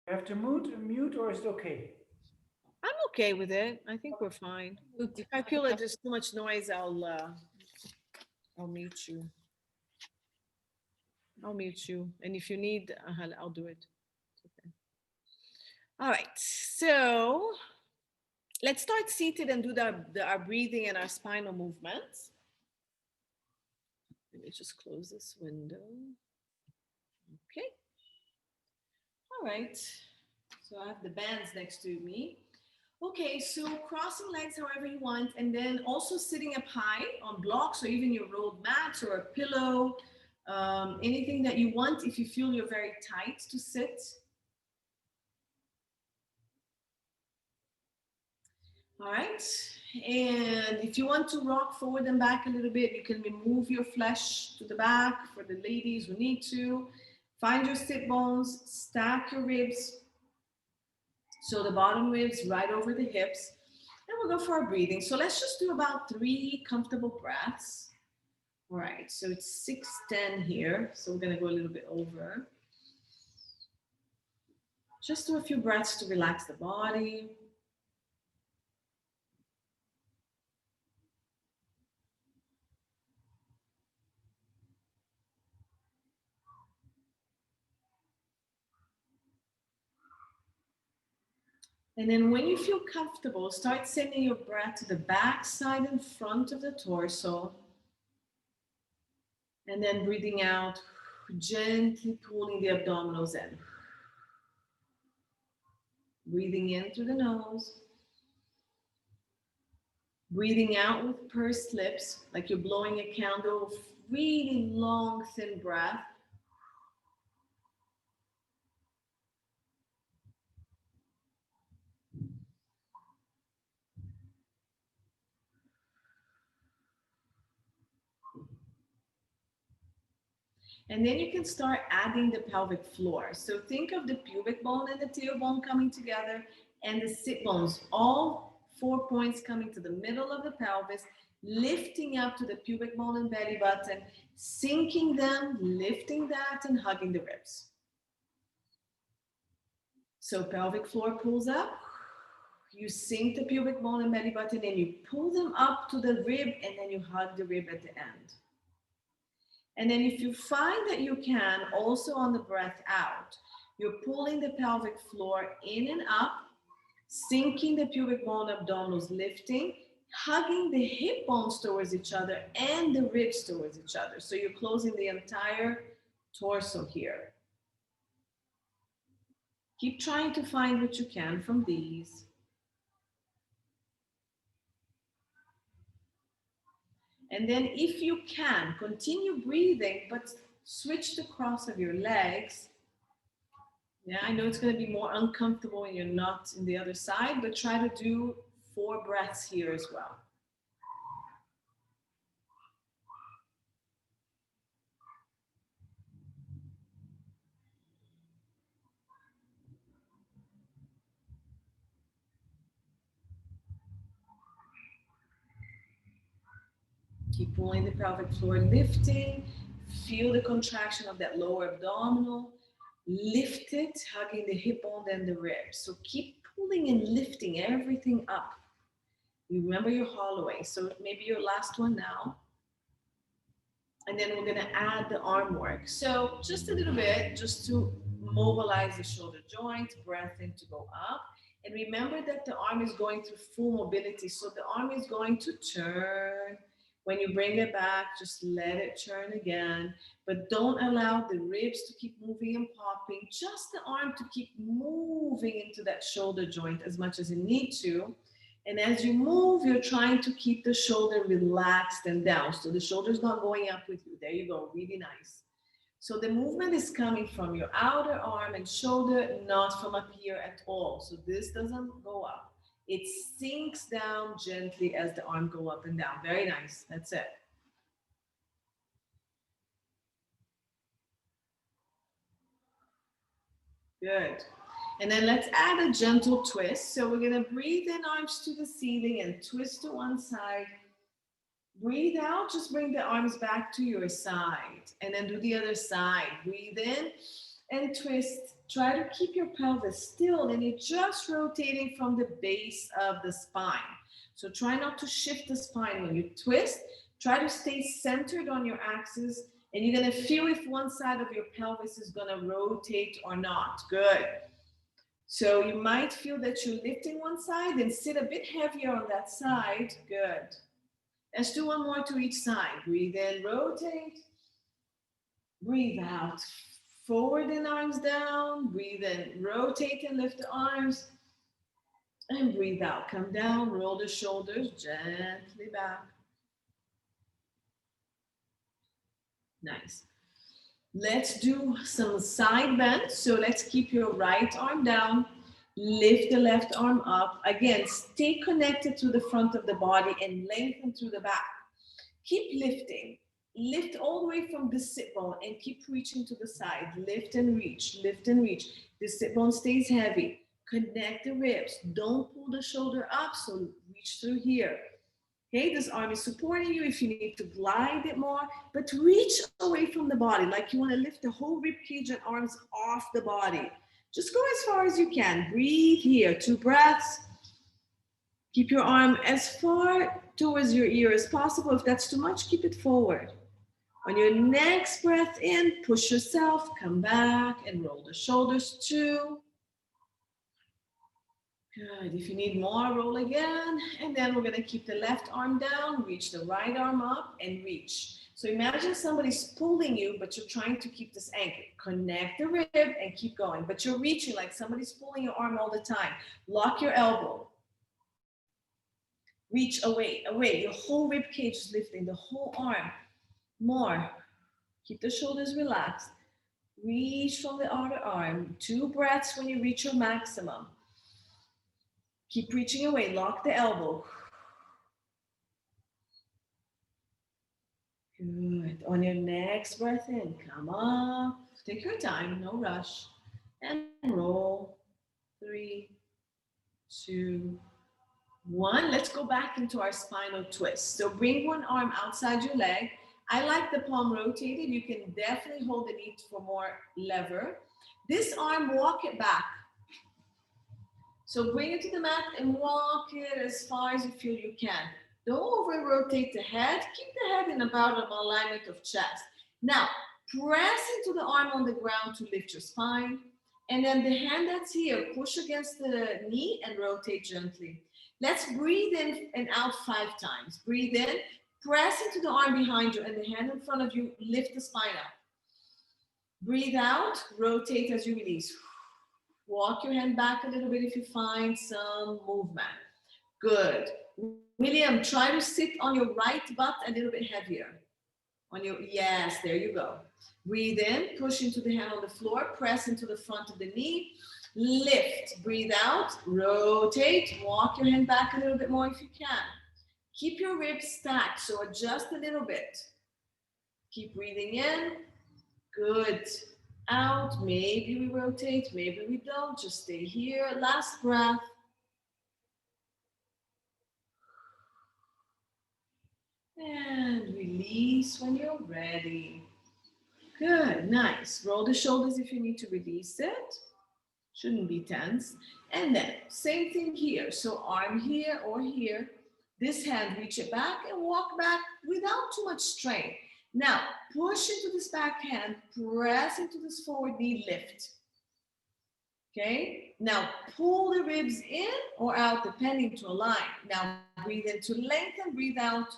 You have to mute, or is it okay? I'm okay with it. I think we're fine. If I feel like there's too much noise, I'll mute you. I'll mute you. And if you need, I'll do it. Okay. All right. So let's start seated and do our breathing and our spinal movements. Let me just close this window. Okay. All right. So I have the bands next to me. Okay, so crossing legs however you want, and then also sitting up high on blocks or even your rolled mats or a pillow, anything that you want if you feel you're very tight to sit. All right. And if you want to rock forward and back a little bit, you can move your flesh to the back for the ladies who need to. Find your sit bones, stack your ribs. So the bottom ribs right over the hips. And we'll go for our breathing. So let's just do about 3 comfortable breaths. All right. So it's 6:10 here. So we're going to go a little bit over. Just do a few breaths to relax the body. And then when you feel comfortable, start sending your breath to the back, side, and front of the torso. And then breathing out, gently pulling the abdominals in. Breathing in through the nose. Breathing out with pursed lips, like you're blowing a candle, really long, thin breath. And then you can start adding the pelvic floor. So think of the pubic bone and the tailbone coming together and the sit bones, all 4 points coming to the middle of the pelvis, lifting up to the pubic bone and belly button, sinking them, lifting that, and hugging the ribs. So pelvic floor pulls up, you sink the pubic bone and belly button, and you pull them up to the rib, and then you hug the rib at the end. And then if you find that you can, also on the breath out, you're pulling the pelvic floor in and up, sinking the pubic bone, abdominals lifting, hugging the hip bones towards each other and the ribs towards each other. So you're closing the entire torso here. Keep trying to find what you can from these. And then if you can, continue breathing, but switch the cross of your legs. Yeah, I know it's going to be more uncomfortable when you're not in the other side, but try to do 4 breaths here as well. Keep pulling the pelvic floor, lifting. Feel the contraction of that lower abdominal. Lift it, hugging the hip bone and the ribs. So keep pulling and lifting everything up. You remember your holloway. So maybe your last one now. And then we're going to add the arm work. So just a little bit, just to mobilize the shoulder joint, breath in to go up. And remember that the arm is going through full mobility. So the arm is going to turn. When you bring it back, just let it turn again. But don't allow the ribs to keep moving and popping. Just the arm to keep moving into that shoulder joint as much as you need to. And as you move, you're trying to keep the shoulder relaxed and down. So the shoulder's not going up with you. There you go, really nice. So the movement is coming from your outer arm and shoulder, not from up here at all. So this doesn't go up. It sinks down gently as the arm go up and down. Very nice. That's it. Good. And then let's add a gentle twist. So we're going to breathe in, arms to the ceiling, and twist to one side. Breathe out, just bring the arms back to your side. And then do the other side. Breathe in, and twist. Try to keep your pelvis still, and you're just rotating from the base of the spine. So try not to shift the spine when you twist. Try to stay centered on your axis, and you're gonna feel if one side of your pelvis is gonna rotate or not. Good. So you might feel that you're lifting one side and sit a bit heavier on that side. Good. Let's do one more to each side. Breathe in, rotate. Breathe out. Forward and arms down. Breathe in, rotate and lift the arms. And breathe out. Come down, roll the shoulders gently back. Nice. Let's do some side bends. So let's keep your right arm down. Lift the left arm up. Again, stay connected to the front of the body and lengthen through the back. Keep lifting. Lift all the way from the sit bone and keep reaching to the side. Lift and reach, lift and reach. The sit bone stays heavy. Connect the ribs. Don't pull the shoulder up, so reach through here. Okay, this arm is supporting you if you need to glide it more, but reach away from the body, like you want to lift the whole rib cage and arms off the body. Just go as far as you can. Breathe here, 2 breaths. Keep your arm as far towards your ear as possible. If that's too much, keep it forward. On your next breath in, push yourself, come back and roll the shoulders 2. Good. If you need more, roll again. And then we're going to keep the left arm down, reach the right arm up and reach. So imagine somebody's pulling you, but you're trying to keep this anchor. Connect the rib and keep going. But you're reaching like somebody's pulling your arm all the time. Lock your elbow. Reach away, away. Your whole rib cage is lifting, the whole arm. More. Keep the shoulders relaxed. Reach from the outer arm. 2 breaths when you reach your maximum. Keep reaching away. Lock the elbow. Good. On your next breath in, come up. Take your time, no rush. And roll. 3, 2, 1. Let's go back into our spinal twist. So bring one arm outside your leg. I like the palm rotated. You can definitely hold the knee for more lever. This arm, walk it back. So bring it to the mat and walk it as far as you feel you can. Don't over rotate the head. Keep the head in about an alignment of chest. Now, press into the arm on the ground to lift your spine. And then the hand that's here, push against the knee and rotate gently. Let's breathe in and out 5 times. Breathe in, press into the arm behind you and the hand in front of you, lift the spine up. Breathe out, rotate as you release. Walk your hand back a little bit if you find some movement. Good. William, try to sit on your right butt a little bit heavier. On your, yes, there you go. Breathe in, push into the hand on the floor, press into the front of the knee, lift, breathe out, rotate, walk your hand back a little bit more if you can. Keep your ribs stacked, so adjust a little bit. Keep breathing in, good. Out, maybe we rotate, maybe we don't, just stay here. Last breath. And release when you're ready. Good, nice. Roll the shoulders if you need to release it. Shouldn't be tense. And then same thing here. So arm here or here. This hand, reach it back and walk back without too much strain. Now, push into this back hand, press into this forward knee, lift. Okay? Now, pull the ribs in or out, depending to align. Now, breathe in to lengthen, breathe out,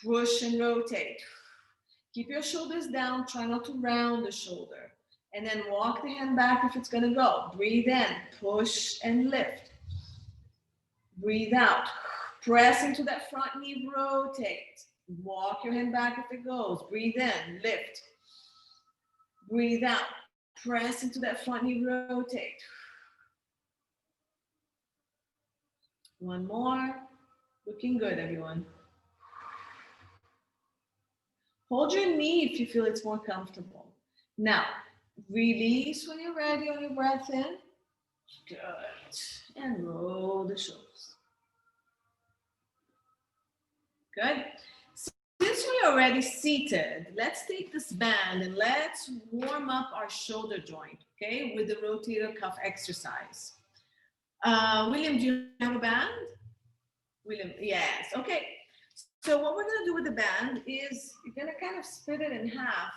push and rotate. Keep your shoulders down, try not to round the shoulder. And then walk the hand back if it's gonna go. Breathe in, push and lift. Breathe out, press into that front knee, rotate. Walk your hand back if it goes. Breathe in, lift. Breathe out, press into that front knee, rotate. One more. Looking good, everyone. Hold your knee if you feel it's more comfortable. Now, release when you're ready on your breath in. Good. And roll the shoulders. Good. since we're already seated, let's take this band and let's warm up our shoulder joint, okay, with the rotator cuff exercise. William, do you have a band? William, yes, okay. So what we're gonna do with the band is you're gonna kind of split it in half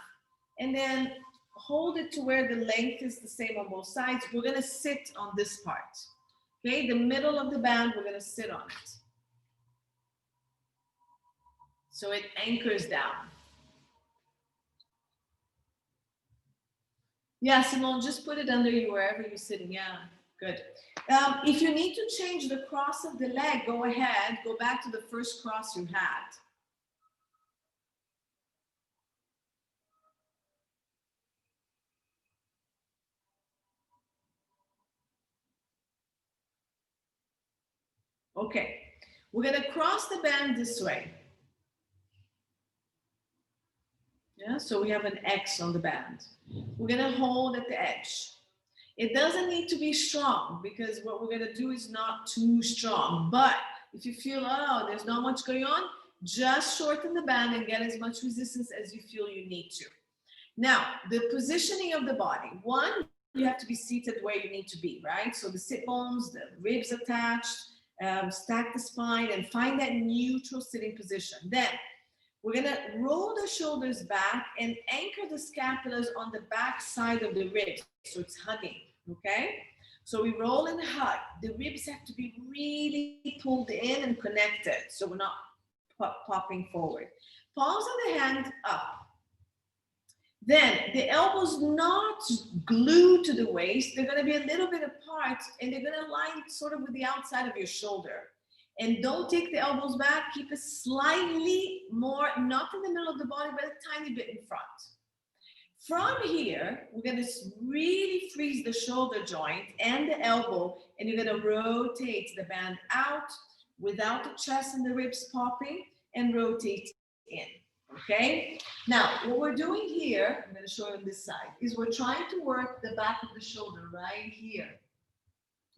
and then hold it to where the length is the same on both sides. We're gonna sit on this part, okay? The middle of the band, we're gonna sit on it. So it anchors down. Yeah, Simone, just put it under you wherever you're sitting. Yeah, good. If you need to change the cross of the leg, go ahead. Go back to the first cross you had. Okay, we're gonna cross the band this way. Yeah, so we have an X on the band. We're gonna hold at the edge. It doesn't need to be strong because what we're gonna do is not too strong. But if you feel, oh, there's not much going on, just shorten the band and get as much resistance as you feel you need to. Now, the positioning of the body. One, you have to be seated where you need to be, right? So the sit bones, the ribs attached, stack the spine and find that neutral sitting position. Then we're gonna roll the shoulders back and anchor the scapulas on the back side of the ribs. So it's hugging, okay? So we roll and hug. The ribs have to be really pulled in and connected. So we're not popping forward. Palms of the hand up. Then the elbows not glued to the waist. They're gonna be a little bit apart and they're gonna line sort of with the outside of your shoulder. And don't take the elbows back, keep it slightly more, not in the middle of the body, but a tiny bit in front. From here, we're gonna really freeze the shoulder joint and the elbow, and you're gonna rotate the band out without the chest and the ribs popping, and rotate in, okay? Now, what we're doing here, I'm gonna show you on this side, is we're trying to work the back of the shoulder right here,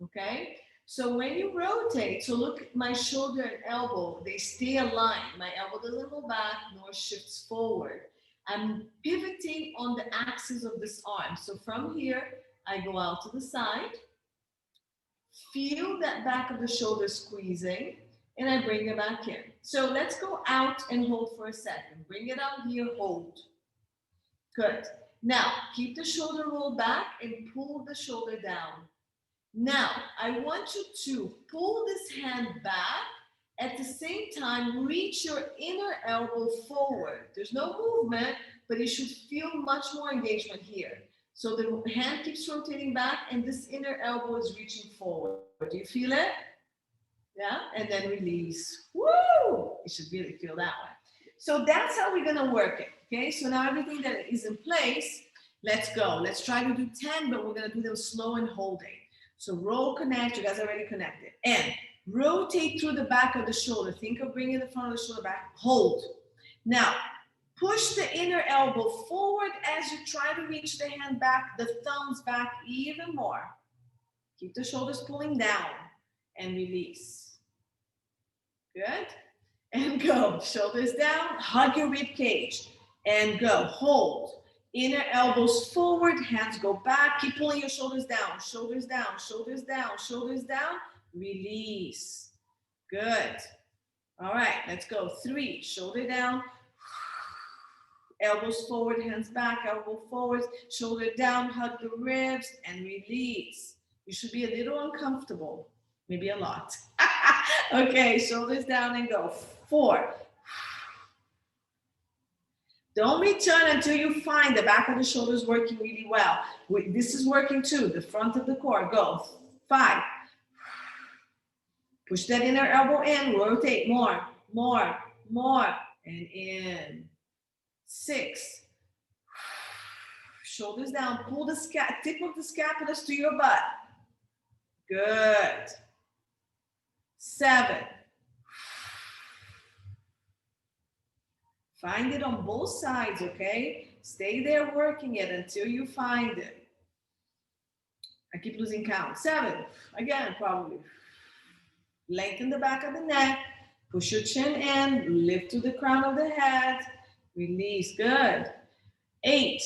okay? So when you rotate, so look at my shoulder and elbow, they stay aligned. My elbow doesn't go back nor shifts forward. I'm pivoting on the axis of this arm. So from here, I go out to the side, feel that back of the shoulder squeezing, and I bring it back in. So let's go out and hold for a second. Bring it out here, hold. Good. Now, keep the shoulder rolled back and pull the shoulder down. Now, I want you to pull this hand back. At the same time, reach your inner elbow forward. There's no movement, but you should feel much more engagement here. So the hand keeps rotating back and this inner elbow is reaching forward. Do you feel it? Yeah, and then release. Woo! You should really feel that one. So that's how we're gonna work it, okay? So now everything that is in place, let's go. Let's try to do 10, but we're gonna do them slow and holding. So roll, connect, you guys already connected. And rotate through the back of the shoulder. Think of bringing the front of the shoulder back, hold. Now, push the inner elbow forward as you try to reach the hand back, the thumbs back even more. Keep the shoulders pulling down and release. Good. And go, shoulders down, hug your rib cage and go, hold. Inner elbows forward, hands go back. Keep pulling your shoulders down, shoulders down, shoulders down, shoulders down. Release. Good. All right, let's go. 3, shoulder down. Elbows forward, hands back, elbow forward, shoulder down, hug the ribs and release. You should be a little uncomfortable, maybe a lot. Okay, shoulders down and go. 4. Don't return until you find the back of the shoulders working really well. This is working too, the front of the core. Go. 5. Push that inner elbow in, rotate more, more, more, and in. 6. Shoulders down, pull the tip of the scapulas to your butt. Good. 7. Find it on both sides, okay? Stay there working it until you find it. I keep losing count. 7. Again, probably. Lengthen the back of the neck. Push your chin in, lift to the crown of the head, release, good. 8,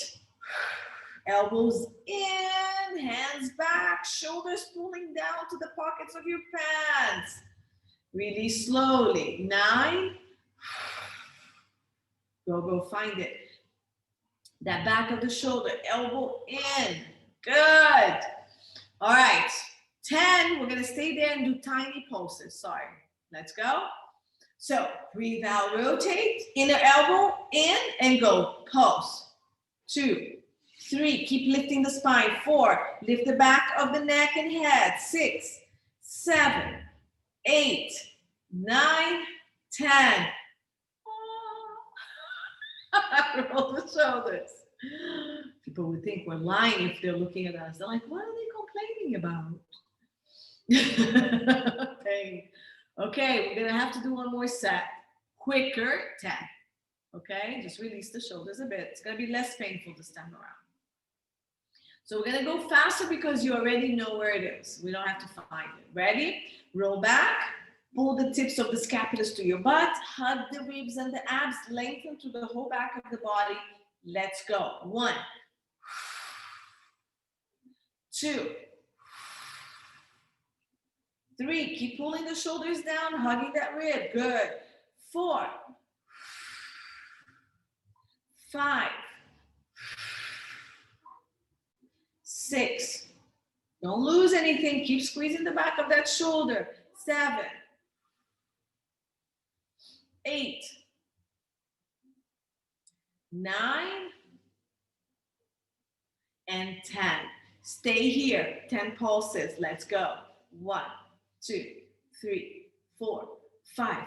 elbows in, hands back, shoulders pulling down to the pockets of your pants. Release slowly. 9, go find it. That back of the shoulder, elbow in, good. All right, 10, we're gonna stay there and do tiny pulses, sorry. Let's go. So breathe out, rotate, inner elbow in and go, pulse. 2, 3, keep lifting the spine. 4, lift the back of the neck and head. 6, 7, 8, 9, 10. Roll the shoulders. People would think we're lying if they're looking at us. They're like, what are they complaining about? Pain. Okay, we're gonna have to do one more set. Quicker, 10. Okay, just release the shoulders a bit. It's gonna be less painful this time around. So we're gonna go faster because you already know where it is. We don't have to find it. Ready? Roll back. Pull the tips of the scapulas to your butt. Hug the ribs and the abs. Lengthen to the whole back of the body. Let's go. 1, 2, 3, keep pulling the shoulders down, hugging that rib. Good. 4, 5, 6. Don't lose anything. Keep squeezing the back of that shoulder. 7, 8, 9, and 10. Stay here. 10 pulses. Let's go. 1, 2, 3, 4, 5,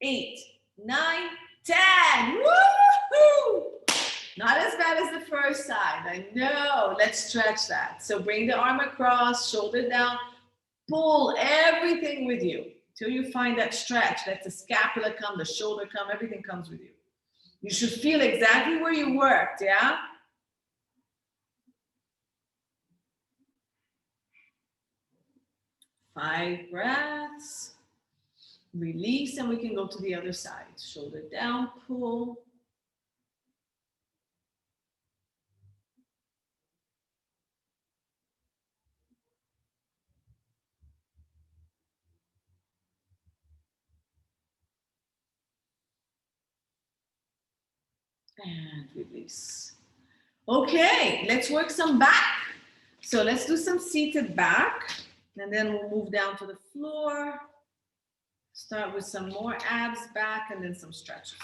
8, 9, 10. Woo-hoo! Not as bad as the first side. I know. Let's stretch that. So bring the arm across, shoulder down, pull everything with you till you find that stretch. Let the scapula come, the shoulder come, everything comes with you. You should feel exactly where you worked, yeah? Five breaths. Release, and we can go to the other side. Shoulder down, pull. And release. Okay, let's work some back. So let's do some seated back, and then we'll move down to the floor. Start with some more abs back and then some stretches.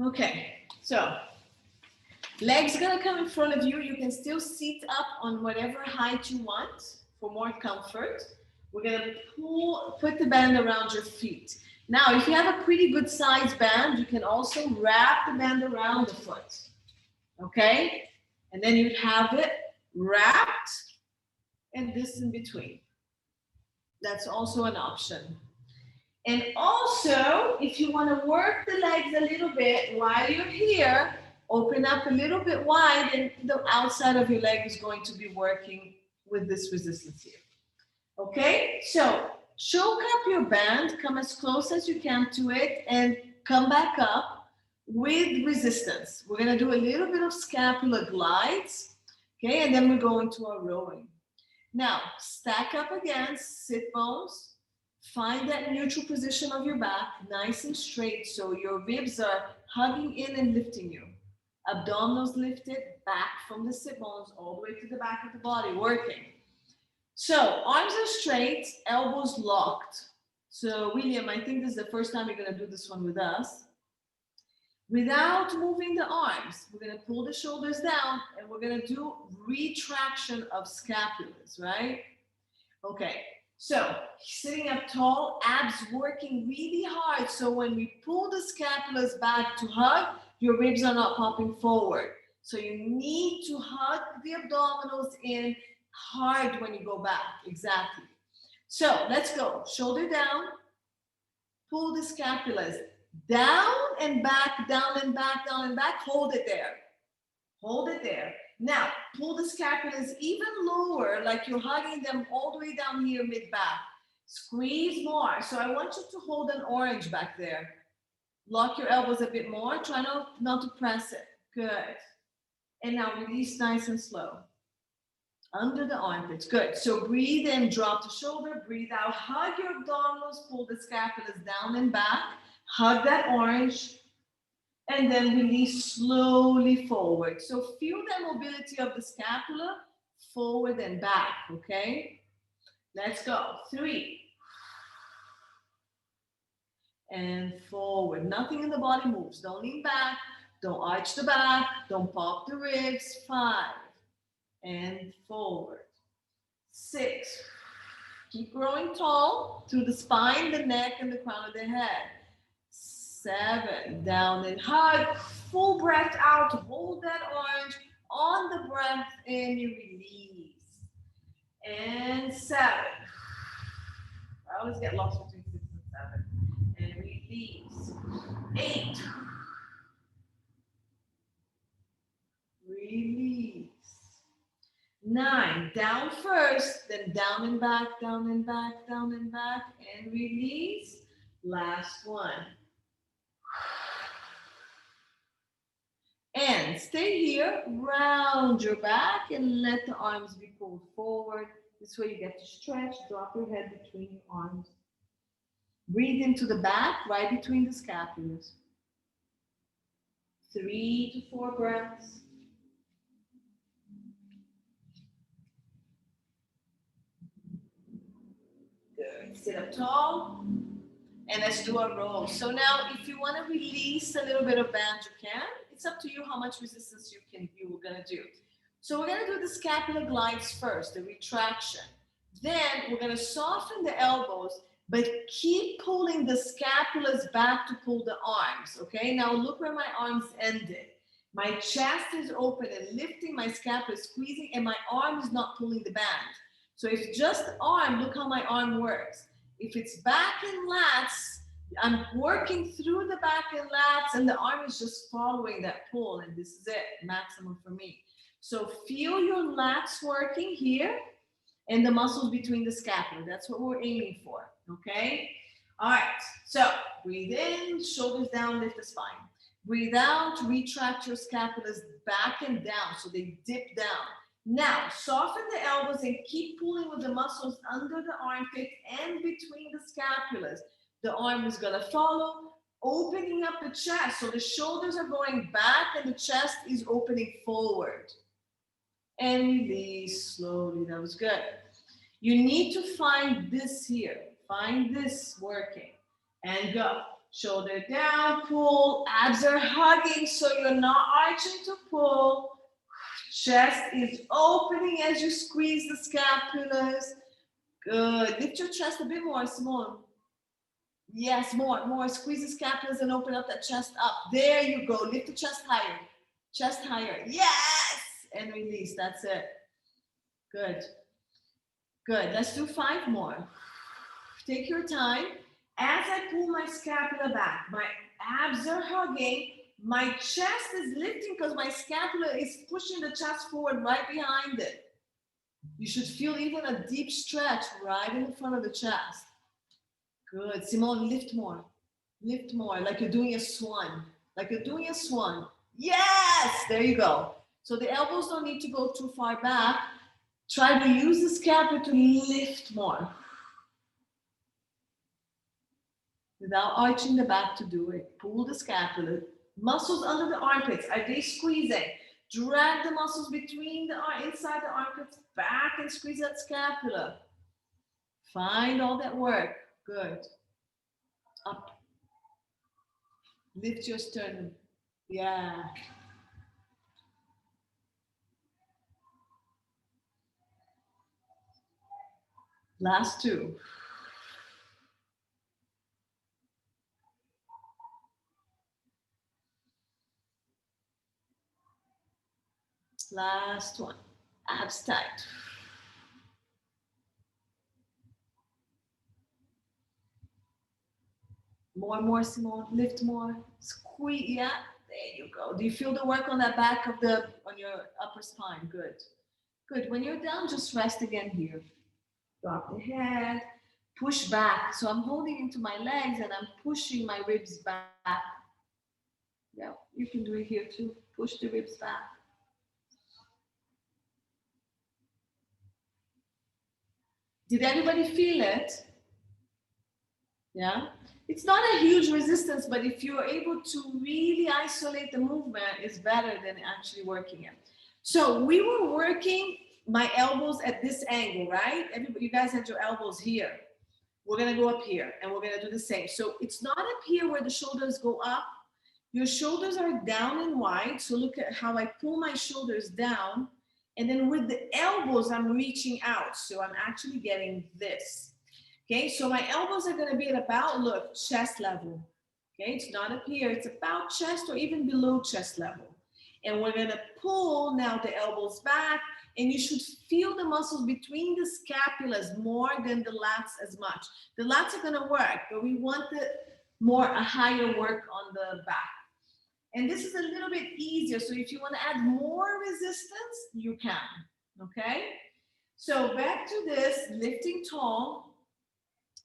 Okay, so legs gonna come in front of you. You can still sit up on whatever height you want for more comfort. We're gonna put the band around your feet. Now, if you have a pretty good size band, you can also wrap the band around the foot. Okay? And then you'd have it wrapped and this in between. That's also an option. And also, if you want to work the legs a little bit while you're here, open up a little bit wide, and the outside of your leg is going to be working with this resistance here. Okay, so choke up your band, come as close as you can to it, and come back up with resistance. We're going to do a little bit of scapular glides, okay, and then we're going to our rowing. Now, stack up again, sit bones. Find that neutral position of your back, nice and straight, so your ribs are hugging in and lifting you. Abdominals lifted, back from the sit bones all the way to the back of the body, working. So, arms are straight, elbows locked. So, William, I think this is the first time you're going to do this one with us. Without moving the arms, we're going to pull the shoulders down, and we're going to do retraction of scapulas, right? Okay. So, sitting up tall, abs working really hard. So when we pull the scapulas back to hug, your ribs are not popping forward. So you need to hug the abdominals in hard when you go back. Exactly. So let's go. Shoulder down. Pull the scapulas down and back, down and back, down and back. Hold it there. Hold it there. Now, pull the scapulas even lower, like you're hugging them all the way down here mid-back. Squeeze more. So I want you to hold an orange back there. Lock your elbows a bit more. Try not to press it. Good. And now release nice and slow. Under the armpits. Good. So breathe in, drop the shoulder, breathe out. Hug your abdominals, pull the scapulas down and back. Hug that orange. And then release slowly forward. So feel the mobility of the scapula forward and back, okay? Let's go. 3. And forward. Nothing in the body moves. Don't lean back. Don't arch the back. Don't pop the ribs. 5. And forward. 6. Keep growing tall through the spine, the neck, and the crown of the head. 7. Down and hug. Full breath out. Hold that orange. On the breath in, you release. And 7. I always get lost between 6 and 7. And release. 8. Release. 9. Down first, then down and back, down and back, down and back, and release. Last one. And stay here, round your back, and let the arms be pulled forward. This way you get to stretch, drop your head between your arms. Breathe into the back, right between the scapulas. 3 to 4 breaths. Good. Sit up tall. And let's do a roll. So now if you want to release a little bit of band, you can. It's up to you how much resistance you're going to do. So we're going to do the scapular glides first, the retraction. Then we're going to soften the elbows, but keep pulling the scapulas back to pull the arms, okay? Now look where my arms ended. My chest is open and lifting, my scapula is squeezing, and my arm is not pulling the band. So if just arm, look how my arm works. If it's back and lats, I'm working through the back and lats, and the arm is just following that pull, and this is it, maximum for me. So feel your lats working here, and the muscles between the scapula. That's what we're aiming for, okay? All right, so breathe in, shoulders down, lift the spine. Breathe out, retract your scapulas back and down, so they dip down. Now, soften the elbows and keep pulling with the muscles under the armpit and between the scapulas. The arm is gonna follow, opening up the chest. So the shoulders are going back and the chest is opening forward. And release slowly, that was good. You need to find this here. Find this working. And go. Shoulder down, pull. Abs are hugging so you're not arching to pull. Chest is opening as you squeeze the scapulas. Good. Lift your chest a bit more, Simone. Yes, more. Squeeze the scapulas and open up that chest up. There you go. Lift the chest higher. Chest higher. Yes! And release. That's it. Good. Good. Let's do 5 more. Take your time. As I pull my scapula back, my abs are hugging. My chest is lifting because my scapula is pushing the chest forward right behind it. You should feel even a deep stretch right in the front of the chest. Good. Simone, lift more. Lift more, like you're doing a swan. Like you're doing a swan. Yes! There you go. So the elbows don't need to go too far back. Try to use the scapula to lift more. Without arching the back to do it. Pull the scapula. Muscles under the armpits, are they squeezing? Drag the muscles between the inside the armpits back and squeeze that scapula. Find all that work. Good. Up. Lift your sternum. Yeah. Last 2. Last one. Abs tight. More, Simone. Lift more. Squeeze. Yeah, there you go. Do you feel the work on that back of the on your upper spine. Good. Good. When you're down, just rest again here. Drop the head, push back. So I'm holding into my legs and I'm pushing my ribs back. Yeah, you can do it here too. Push the ribs back. Did everybody feel it? Yeah. It's not a huge resistance, but if you're able to really isolate the movement, it's better than actually working it. So we were working my elbows at this angle, right? Everybody, you guys had your elbows here. We're gonna go up here and we're gonna do the same. So it's not up here where the shoulders go up. Your shoulders are down and wide. So look at how I pull my shoulders down. And then with the elbows, I'm reaching out. So I'm actually getting this. Okay, so my elbows are gonna be at about, look, chest level. Okay, it's not up here, it's about chest or even below chest level. And we're gonna pull now the elbows back, and you should feel the muscles between the scapulas more than the lats as much. The lats are gonna work, but we want a higher work on the back. And this is a little bit easier, so if you wanna add more resistance, you can, okay? So back to this, lifting tall,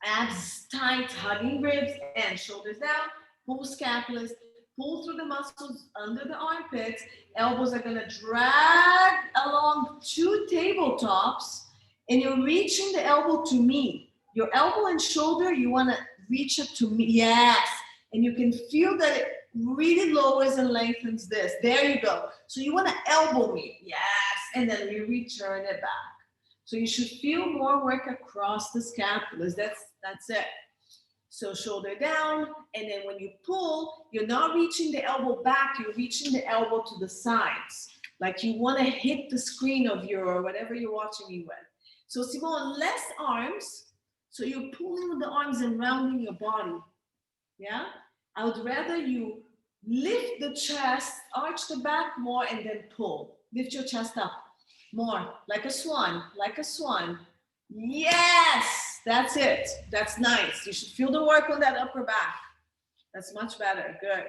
abs tight, hugging ribs and shoulders down, pull scapulas, pull through the muscles under the armpits. Elbows are gonna drag along 2 tabletops, and you're reaching the elbow to me. Your elbow and shoulder, you wanna reach up to me, yes. And you can feel that it really lowers and lengthens this. There you go. So you wanna elbow me, yes. And then we return it back. So you should feel more work across the scapulas. That's it. So shoulder down, and then when you pull, you're not reaching the elbow back, you're reaching the elbow to the sides. Like you want to hit the screen of your, whatever you're watching me with. So Simone, less arms. So you're pulling with the arms and rounding your body. Yeah? I would rather you lift the chest, arch the back more, and then pull. Lift your chest up. More, like a swan, like a swan. Yes, that's it. That's nice. You should feel the work on that upper back. That's much better. Good.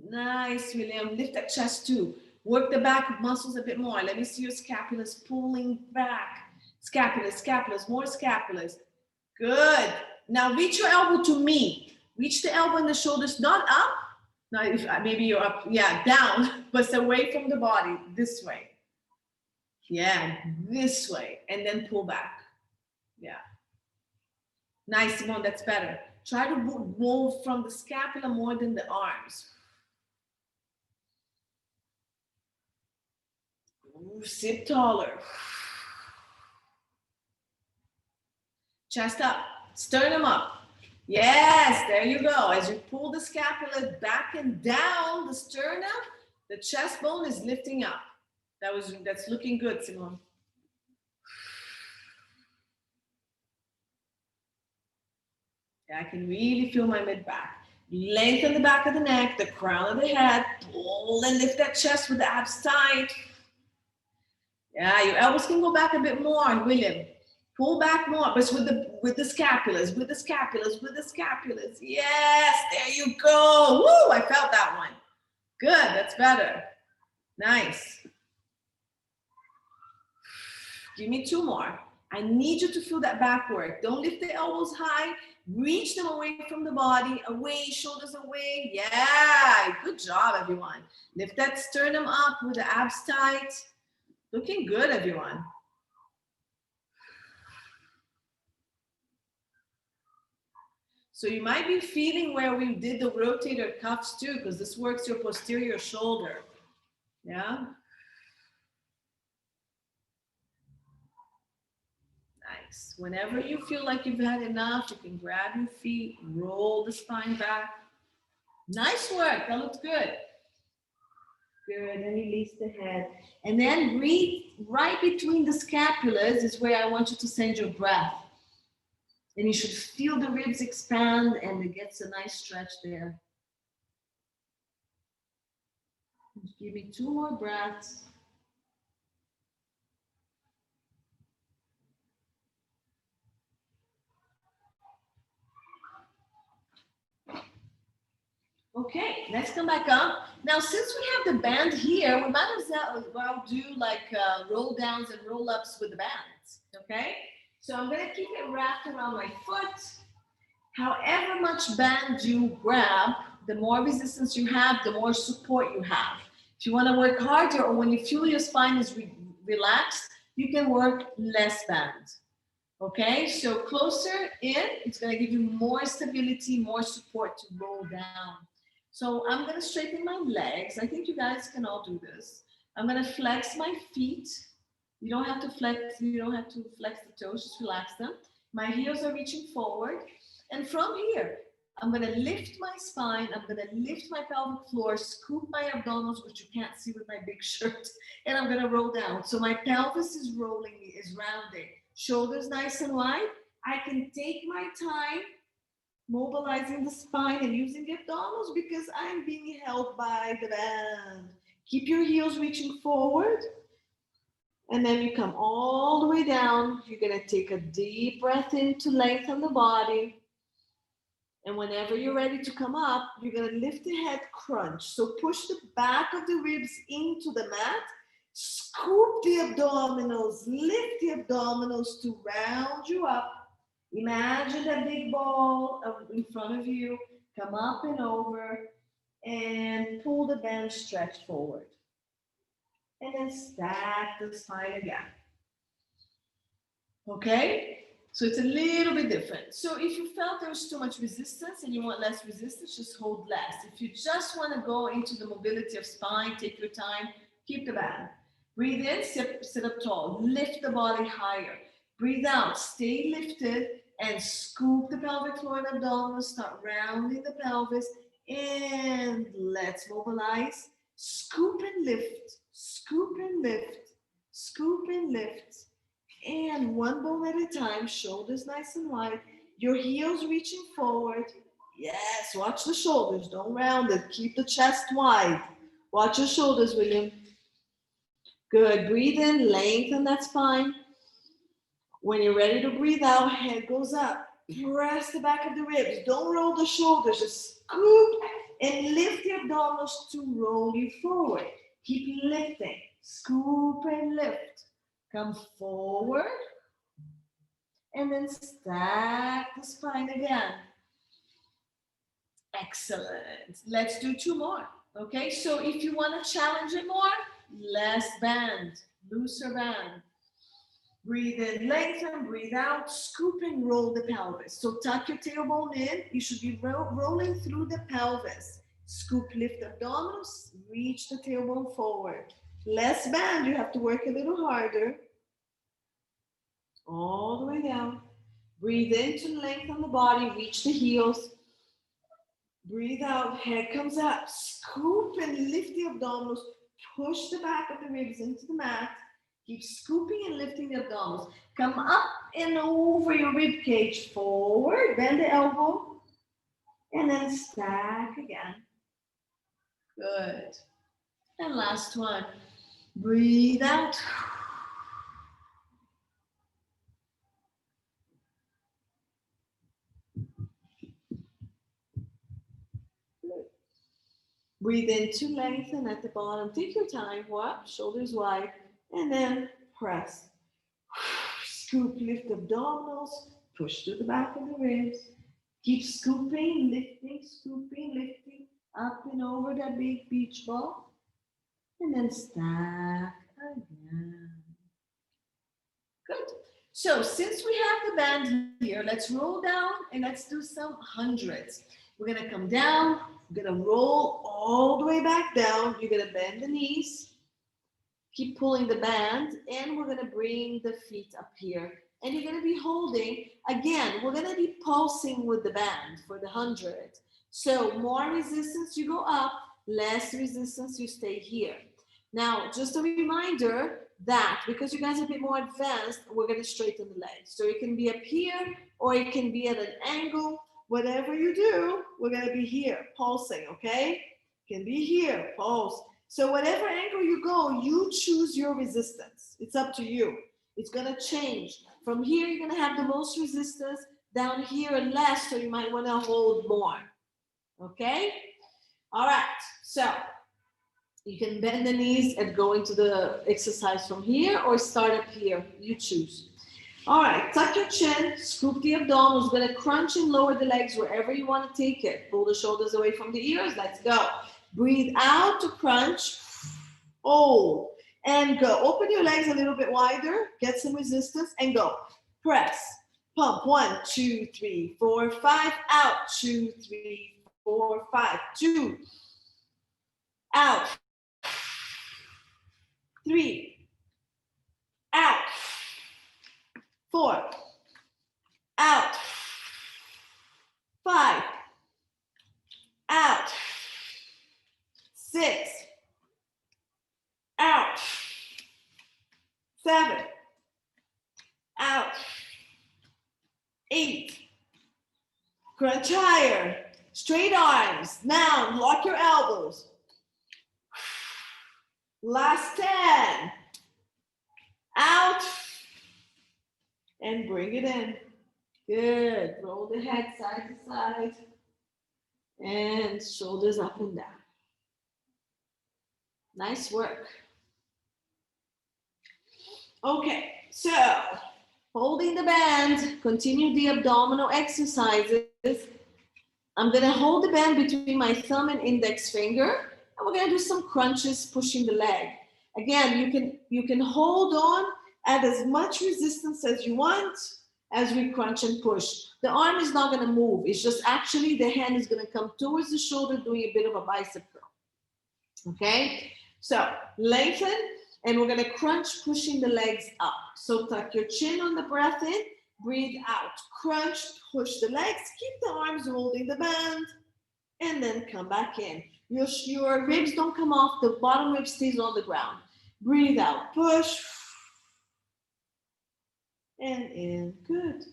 Nice, William. Lift that chest too. Work the back muscles a bit more. Let me see your scapulas pulling back. Scapulas, scapulas, more scapulas. Good. Now reach your elbow to me. Reach the elbow and the shoulders, not up. Now, if maybe you're up, yeah, down, but away from the body, this way. Yeah, this way, and then pull back. Yeah. Nice, Simone, that's better. Try to move from the scapula more than the arms. Ooh, sit taller. Chest up, sternum up. Yes, there you go. As you pull the scapula back and down, the sternum, the chest bone is lifting up. That's looking good, Simone. Yeah, I can really feel my mid back. Lengthen the back of the neck, the crown of the head, pull and lift that chest with the abs tight. Yeah, your elbows can go back a bit more, William. Pull back more, but with the scapulas, with the scapulas, with the scapulas. Yes, there you go. Woo, I felt that one. Good, that's better. Nice. Give me 2 more. I need you to feel that back work. Don't lift the elbows high. Reach them away from the body, away, shoulders away. Yeah, good job, everyone. Lift that sternum up with the abs tight. Looking good, everyone. So you might be feeling where we did the rotator cuffs too, because this works your posterior shoulder. Yeah. Nice. Whenever you feel like you've had enough, you can grab your feet, roll the spine back. Nice work. That looks good. Good. And release the head. And then breathe right between the scapulas is where I want you to send your breath. And you should feel the ribs expand, and it gets a nice stretch there. Give me 2 more breaths. Okay, let's come back up. Now, since we have the band here, we might as well do like roll downs and roll ups with the bands. Okay, so I'm gonna keep it wrapped around my foot. However much band you grab, the more resistance you have, the more support you have. If you want to work harder or when you feel your spine is relaxed, you can work less band. Okay, so closer in, it's going to give you more stability, more support to roll down. So I'm going to straighten my legs. I think you guys can all do this. I'm going to flex my feet. You don't have to flex, you don't have to flex the toes, just relax them. My heels are reaching forward. And from here, I'm going to lift my spine. I'm going to lift my pelvic floor, scoop my abdominals, which you can't see with my big shirt, and I'm going to roll down. So my pelvis is rolling, is rounding. Shoulders nice and wide. I can take my time mobilizing the spine and using the abdominals because I'm being held by the band. Keep your heels reaching forward. And then you come all the way down. You're going to take a deep breath in to lengthen the body. And whenever you're ready to come up, you're going to lift the head crunch. So push the back of the ribs into the mat. Scoop the abdominals. Lift the abdominals to round you up. Imagine a big ball in front of you. Come up and over. And pull the band stretch forward. And then stack the spine again. Okay? So it's a little bit different. So if you felt there was too much resistance and you want less resistance, just hold less. If you just want to go into the mobility of spine, take your time, keep the band. Breathe in, sit up tall, lift the body higher. Breathe out, stay lifted, and scoop the pelvic floor and abdominals, start rounding the pelvis, and let's mobilize. Scoop and lift, scoop and lift, scoop and lift. And one bone at a time, shoulders nice and wide, your heels reaching forward. Yes, watch the shoulders, don't round it. Keep the chest wide. Watch your shoulders, William. Good, breathe in, lengthen that spine. When you're ready to breathe out, head goes up. Press the back of the ribs. Don't roll the shoulders, just scoop and lift the abdominals to roll you forward. Keep lifting, scoop and lift. Come forward, and then stack the spine again. Excellent. Let's do two more. Okay, so if you want to challenge it more, less band, looser band. Breathe in, lengthen, breathe out, scoop and roll the pelvis. So tuck your tailbone in. You should be rolling through the pelvis. Scoop, lift abdominals, reach the tailbone forward. Less band, you have to work a little harder. All the way down. Breathe in to lengthen the body, reach the heels. Breathe out, head comes up. Scoop and lift the abdominals. Push the back of the ribs into the mat. Keep scooping and lifting the abdominals. Come up and over your rib cage, forward, bend the elbow, and then stack again. Good. And last one. Breathe out. Breathe in to lengthen at the bottom. Take your time. What? Shoulders wide. And then press. Scoop, lift abdominals. Push to the back of the ribs. Keep scooping, lifting, up and over that big beach ball. And then stack again. Good. So since we have the band here, let's roll down and let's do some hundreds. We're going to come down. We're going to roll all the way back down. You're going to bend the knees. Keep pulling the band. And we're going to bring the feet up here. And you're going to be holding. Again, we're going to be pulsing with the band for the 100. So more resistance, you go up. Less resistance, you stay here. Now, just a reminder that because you guys are a bit more advanced, we're going to straighten the legs. So it can be up here or it can be at an angle. Whatever you do, we're going to be here, pulsing, okay? Can be here, pulse. So whatever angle you go, you choose your resistance. It's up to you. It's going to change. From here, you're going to have the most resistance. Down here, less, so you might want to hold more, okay? All right, so you can bend the knees and go into the exercise from here or start up here, you choose. All right, tuck your chin, scoop the abdominals, gonna crunch and lower the legs wherever you wanna take it. Pull the shoulders away from the ears, let's go. Breathe out to crunch, hold, and go. Open your legs a little bit wider, get some resistance, and go. Press, pump, 1, 2, 3, 4, 5, out, 2, 3, 4, 5, 2, out, 3, out, 4, out, 5, out, 6, out, 7, out, 8, crunch higher, straight arms, now lock your elbows, last 10, out, and bring it in, good, roll the head side to side, and shoulders up and down, nice work. Okay, so holding the band, continue the abdominal exercises. I'm gonna hold the band between my thumb and index finger, and we're gonna do some crunches pushing the leg. Again, you can hold on, add as much resistance as you want as we crunch and push. The arm is not gonna move, it's just actually the hand is gonna come towards the shoulder doing a bit of a bicep curl. Okay, so lengthen, and we're gonna crunch, pushing the legs up. So tuck your chin on the breath in, breathe out, crunch, push the legs, keep the arms holding the band, and then come back in. Your ribs don't come off, the bottom rib stays on the ground. Breathe out, push, and in, good.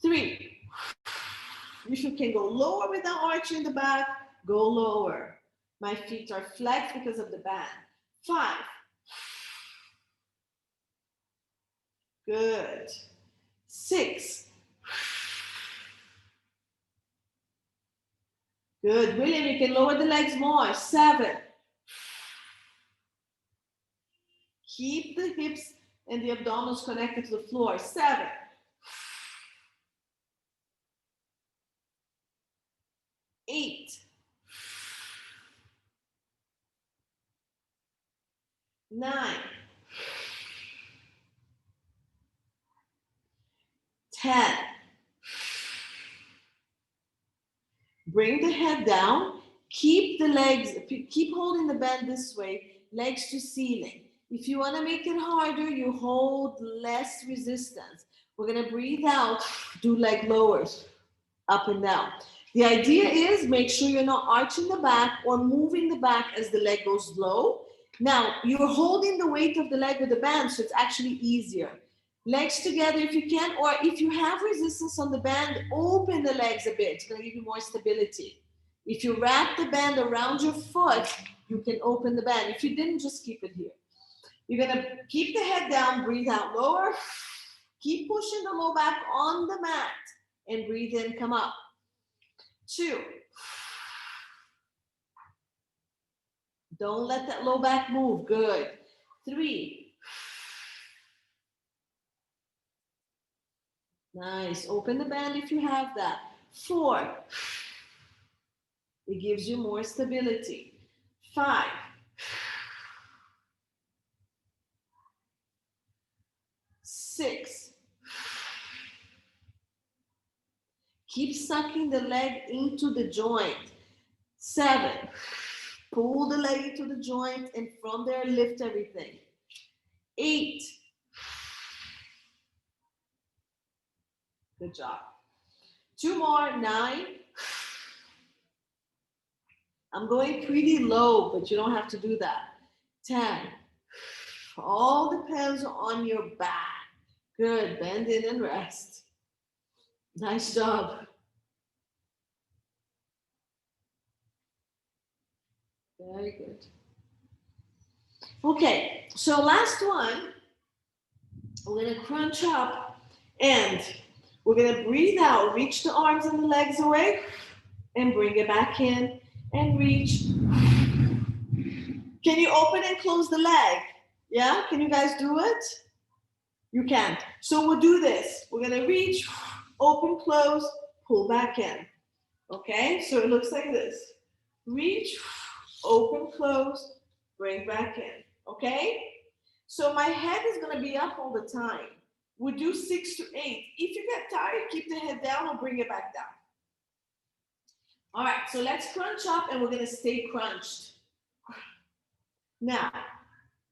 3, if you can go lower without arching the back, go lower. My feet are flexed because of the band. 5, good. 6, good. William, you can lower the legs more. 7, keep the hips and the abdominals connected to the floor. 7, 8, 9, 10. Bring the head down. Keep the legs, keep holding the band this way, legs to ceiling. If you want to make it harder, you hold less resistance. We're going to breathe out, do leg lowers, up and down. The idea is make sure you're not arching the back or moving the back as the leg goes low. Now, you're holding the weight of the leg with the band, so it's actually easier. Legs together if you can, or if you have resistance on the band, open the legs a bit. It's going to give you more stability. If you wrap the band around your foot, you can open the band. If you didn't, just keep it here. You're going to keep the head down, breathe out lower. Keep pushing the low back on the mat and breathe in, come up. 2. Don't let that low back move, good. 3. Nice, open the band if you have that. 4. It gives you more stability. 5. 6. Keep sucking the leg into the joint. 7. Pull the leg into the joint and from there lift everything. 8. Good job. 2 more, 9. I'm going pretty low, but you don't have to do that. 10. All depends on your back. Good, bend in and rest. Nice job. Very good. Okay, so last one. We're gonna crunch up and we're gonna breathe out, reach the arms and the legs away and bring it back in and reach. Can you open and close the leg? Yeah, can you guys do it? You can. So we'll do this. We're gonna reach, open, close, pull back in. Okay, so it looks like this. Reach, open, close, bring back in. Okay? So my head is gonna be up all the time. We'll do 6 to 8. If you get tired, keep the head down or bring it back down. All right, so let's crunch up and we're gonna stay crunched. Now,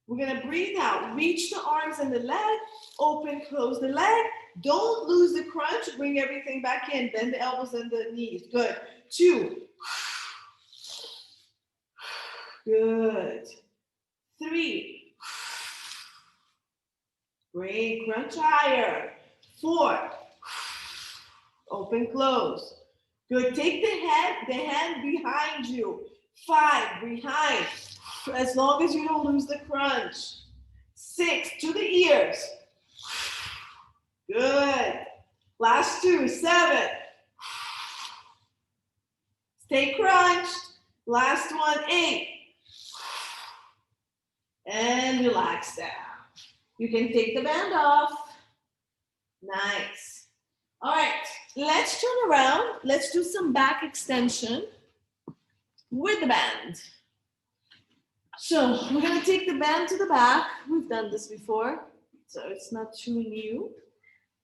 we're gonna breathe out. Reach the arms and the leg, open, close the leg. Don't lose the crunch, bring everything back in. Bend the elbows and the knees, good. 2. Good. 3. Great, crunch higher. 4. Open, close. Good, take the hand behind you. 5, behind. As long as you don't lose the crunch. 6, to the ears. Good. Last 2, 7. Stay crunched. Last one, 8. And relax down. You can take the band off. Nice. All right, let's turn around. Let's do some back extension with the band. So we're gonna take the band to the back. We've done this before, so it's not too new.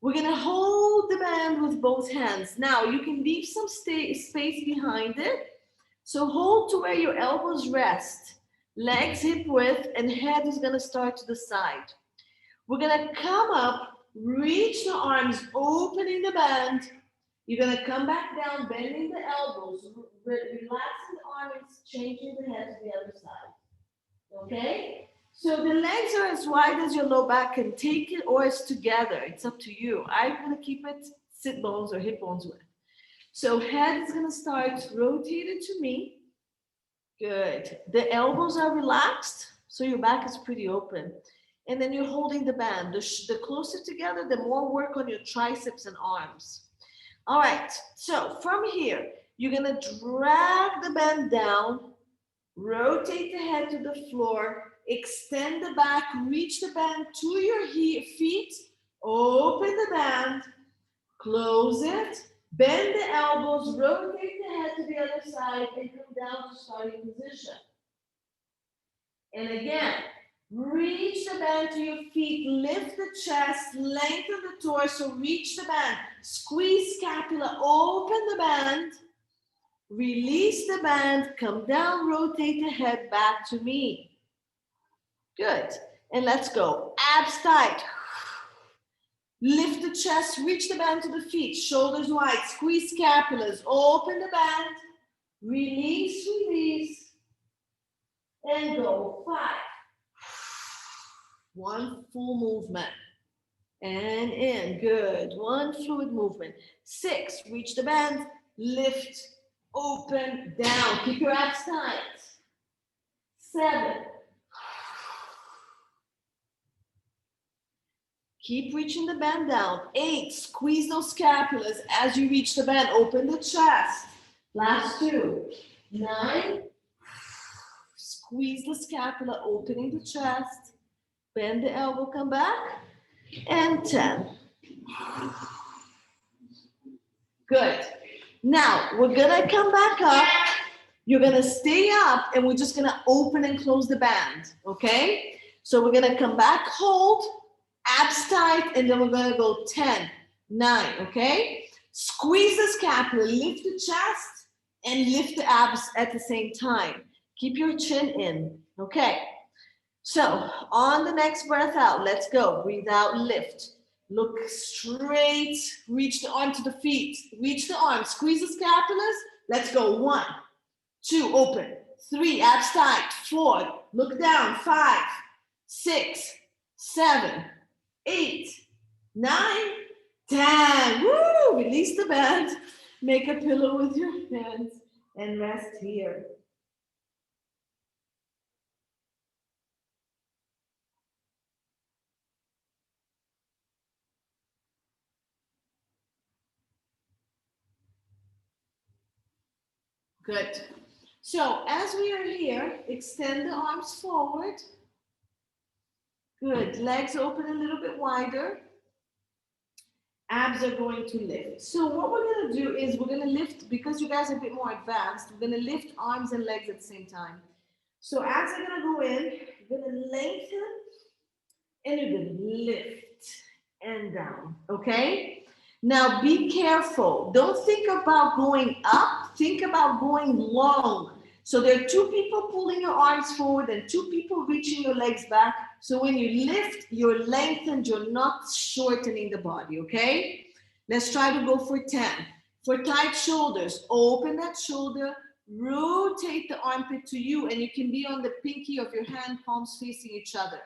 We're gonna hold the band with both hands. Now you can leave some space behind it. So hold to where your elbows rest. Legs hip width and head is gonna start to the side. We're gonna come up, reach the arms, opening the band. You're gonna come back down, bending the elbows, relaxing the arms, changing the head to the other side. Okay? So the legs are as wide as your low back can take it, or it's together. It's up to you. I'm gonna keep it sit bones or hip bones width. So head is gonna start rotated to me. Good. The elbows are relaxed, so your back is pretty open. And then you're holding the band. The closer together, the more work on your triceps and arms. All right, so from here, you're gonna drag the band down, rotate the head to the floor, extend the back, reach the band to your feet, open the band, close it, bend the elbows, rotate the head to the other side, and come down to starting position. And again, reach the band to your feet, lift the chest, lengthen the torso, reach the band, squeeze scapula, open the band, release the band, come down, rotate the head back to me. Good. And let's go. Abs tight. Lift the chest, reach the band to the feet, shoulders wide, squeeze scapulas, open the band, release, release, and go. 5. One full movement. And in, good. One fluid movement. 6, reach the band, lift, open, down. Keep your abs tight. 7. Keep reaching the band down. 8, squeeze those scapulas as you reach the band. Open the chest. Last 2. 9, squeeze the scapula, opening the chest. Bend the elbow, come back. And 10. Good. Now, we're gonna come back up. You're gonna stay up and we're just gonna open and close the band, okay? So we're gonna come back, hold, abs tight, and then we're gonna go 10, 9, okay? Squeeze the scapula, lift the chest, and lift the abs at the same time. Keep your chin in, okay? So on the next breath out, let's go. Breathe out, lift. Look straight, reach the arm to the feet. Reach the arm, squeeze the scapulas. Let's go. 1, 2, open. 3, abs tight. 4, look down. 5, 6, 7, 8, 9, 10. Woo! Release the band. Make a pillow with your hands and rest here. Good. So as we are here, extend the arms forward. Good. Legs open a little bit wider. Abs are going to lift. So what we're going to do is we're going to lift, because you guys are a bit more advanced, we're going to lift arms and legs at the same time. So abs are going to go in, you're going to lengthen, and you're going to lift and down, okay? Now be careful. Don't think about going up, think about going long. So there are two people pulling your arms forward and two people reaching your legs back. So when you lift, you're lengthened, you're not shortening the body, okay? Let's try to go for 10. For tight shoulders, open that shoulder, rotate the armpit to you, and you can be on the pinky of your hand, palms facing each other,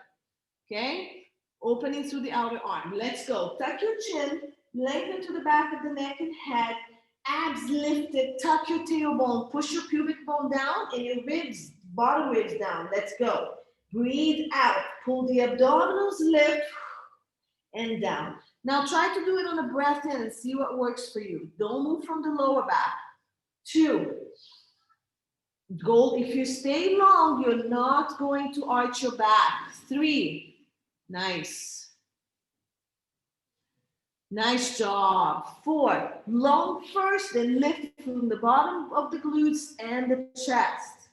okay? Opening through the outer arm. Let's go. Tuck your chin, lengthen to the back of the neck and head, abs lifted, tuck your tailbone, push your pubic bone down and your ribs, bottom ribs down. Let's go. Breathe out, pull the abdominals, lift and down. Now try to do it on a breath in and see what works for you. Don't move from the lower back. 2. Go, if you stay long, you're not going to arch your back. 3. Nice. Nice job. 4. Long first, then lift from the bottom of the glutes and the chest.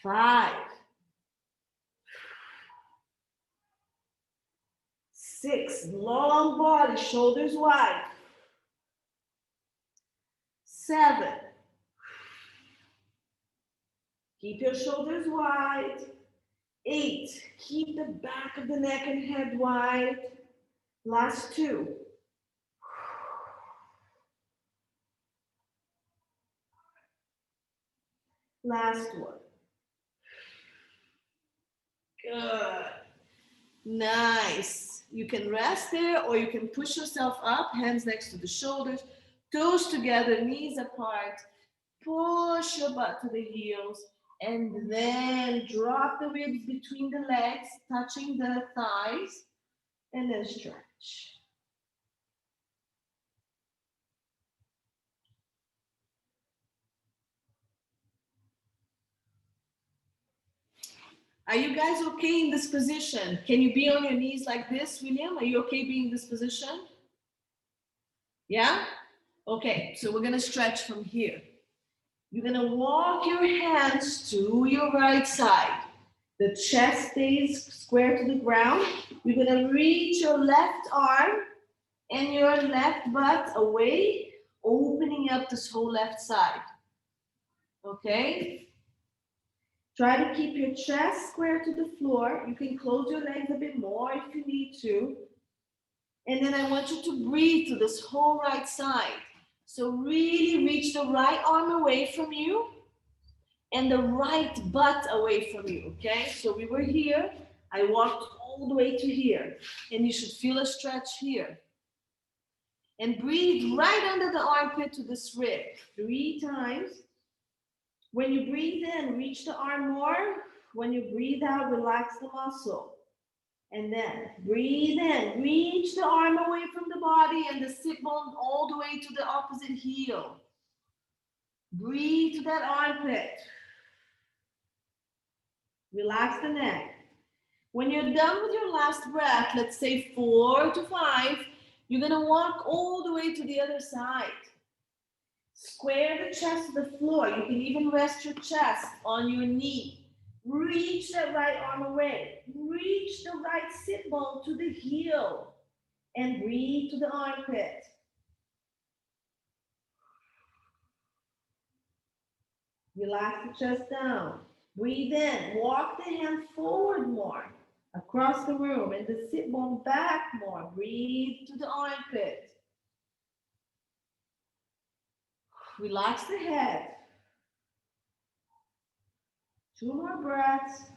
5. 6. Long body, shoulders wide. 7. Keep your shoulders wide. 8. Keep the back of the neck and head wide. Last 2. Last one. Good. Nice. You can rest there or you can push yourself up, hands next to the shoulders, toes together, knees apart. Push your butt to the heels and then drop the ribs between the legs, touching the thighs, and then stretch. Are you guys okay in this position? Can you be on your knees like this, William? Are you okay being in this position? Yeah? Okay, so we're gonna stretch from here. You're gonna walk your hands to your right side. The chest stays square to the ground. You're gonna reach your left arm and your left butt away, opening up this whole left side. Okay? Try to keep your chest square to the floor. You can close your legs a bit more if you need to. And then I want you to breathe to this whole right side. So really reach the right arm away from you and the right butt away from you, okay? So we were here. I walked all the way to here. And you should feel a stretch here. And breathe right under the armpit to this rib 3 times. When you breathe in, reach the arm more. When you breathe out, relax the muscle. And then breathe in, reach the arm away from the body and the sit bone all the way to the opposite heel. Breathe to that armpit. Relax the neck. When you're done with your last breath, let's say 4 to 5, you're gonna walk all the way to the other side. Square the chest to the floor. You can even rest your chest on your knee. Reach that right arm away. Reach the right sit bone to the heel. And breathe to the armpit. Relax the chest down. Breathe in. Walk the hand forward more. Across the room. And the sit bone back more. Breathe to the armpit. Relax the head. 2 more breaths.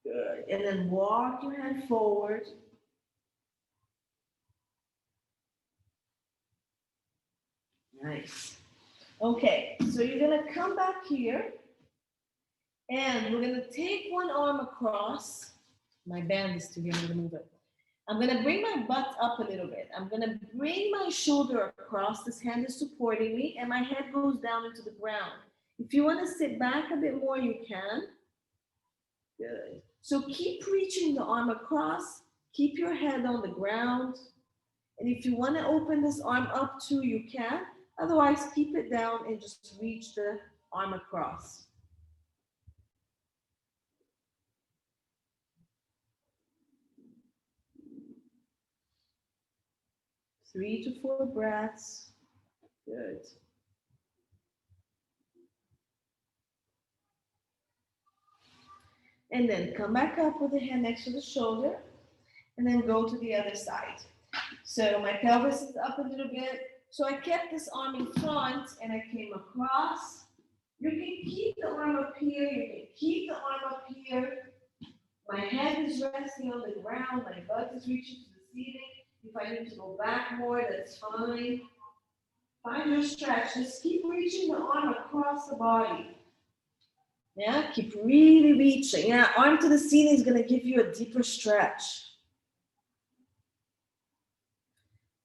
Good. And then walk your hand forward. Nice. Okay, so you're going to come back here. And we're going to take one arm across. My band is too here. I'm gonna move it. I'm gonna bring my butt up a little bit. I'm gonna bring my shoulder across. This hand is supporting me, and my head goes down into the ground. If you want to sit back a bit more, you can. Good. So keep reaching the arm across. Keep your head on the ground. And if you want to open this arm up too, you can. Otherwise, keep it down and just reach the arm across. 3 to 4 breaths. Good. And then come back up with the hand next to the shoulder, and then go to the other side. So my pelvis is up a little bit. So I kept this arm in front, and I came across. You can keep the arm up here. You can keep the arm up here. My head is resting on the ground. My butt is reaching to the ceiling. If I need to go back more, that's fine. Find your stretch. Just keep reaching the arm across the body. Yeah, keep really reaching. Yeah, arm to the ceiling is going to give you a deeper stretch.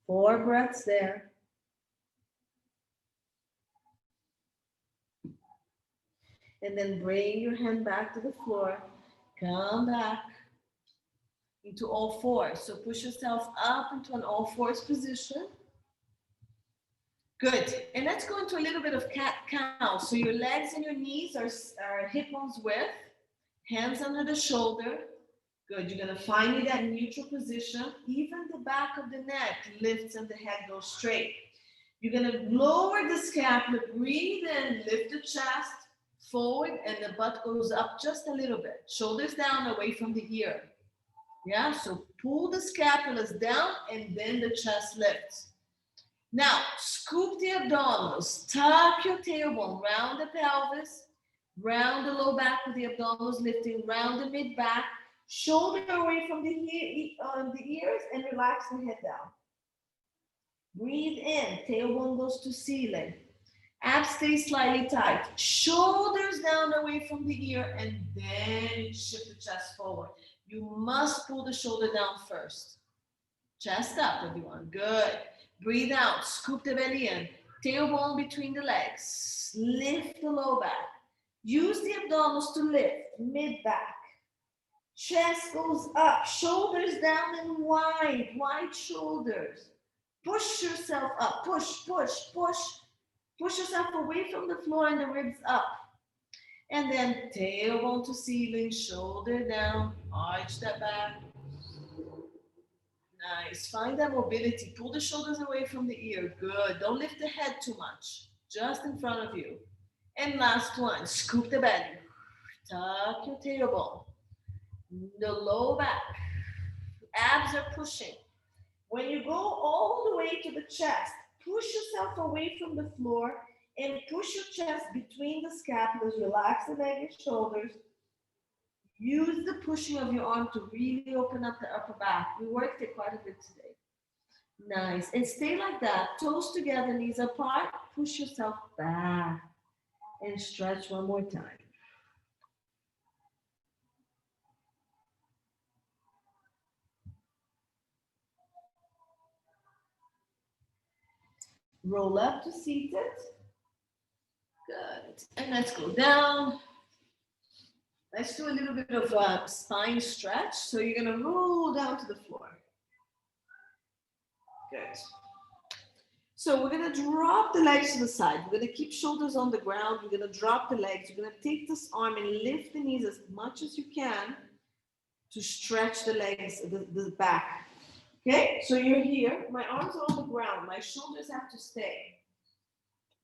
4 breaths there. And then bring your hand back to the floor. Come back into all fours. So push yourself up into an all fours position. Good. And let's go into a little bit of cat-cow. So your legs and your knees are hip bones width. Hands under the shoulder. Good. You're going to find that neutral position. Even the back of the neck lifts and the head goes straight. You're going to lower the scapula. Breathe in. Lift the chest forward, and the butt goes up just a little bit. Shoulders down away from the ear. Yeah, so pull the scapulas down, and then the chest lifts. Now, scoop the abdominals. Tuck your tailbone. Round the pelvis. Round the low back with the abdominals lifting. Round the mid-back. Shoulder away from the ears, and relax the head down. Breathe in. Tailbone goes to ceiling. Abs stay slightly tight. Shoulders down away from the ear, and then shift the chest forward. You must pull the shoulder down first. Chest up, everyone. Good. Breathe out. Scoop the belly in. Tailbone between the legs. Lift the low back. Use the abdominals to lift. Mid-back. Chest goes up. Shoulders down and wide. Wide shoulders. Push yourself up. Push, push, push. Push yourself away from the floor and the ribs up. And then tailbone to ceiling, shoulder down, arch that back. Nice. Find that mobility. Pull the shoulders away from the ear. Good. Don't lift the head too much. Just in front of you. And last one. Scoop the belly. Tuck your tailbone. The low back. Abs are pushing. When you go all the way to the chest, push yourself away from the floor and push your chest between the scapulas. Relax the neck and shoulders. Use the pushing of your arm to really open up the upper back. We worked it quite a bit today. Nice. And stay like that. Toes together, knees apart. Push yourself back. And stretch one more time. Roll up to seated. Good. And let's go down. Let's do a little bit of a spine stretch. So you're going to roll down to the floor. Good. So we're going to drop the legs to the side. We're going to keep shoulders on the ground. We're going to drop the legs. You're going to take this arm and lift the knees as much as you can to stretch the legs, the back. Okay, so you're here. My arms are on the ground. My shoulders have to stay.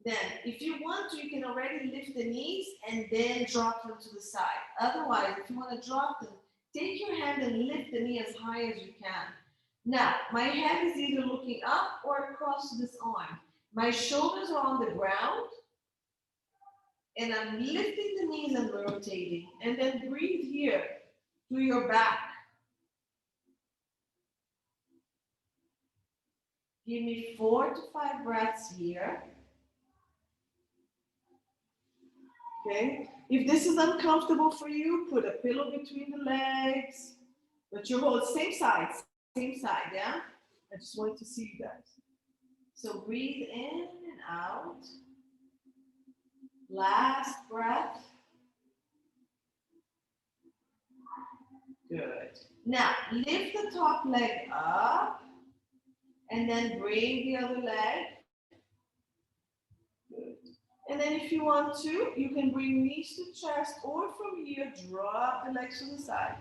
Then, if you want to, you can already lift the knees and then drop them to the side. Otherwise, if you want to drop them, take your hand and lift the knee as high as you can. Now, my head is either looking up or across this arm. My shoulders are on the ground, and I'm lifting the knees and rotating. And then breathe here through your back. Give me 4 to 5 breaths here. Okay. If this is uncomfortable for you, put a pillow between the legs. But you hold same side, yeah? I just wanted to see you guys. So breathe in and out. Last breath. Good. Now, lift the top leg up and then bring the other leg. Good. And then if you want to, you can bring knees to chest, or from here, drop the legs to the side.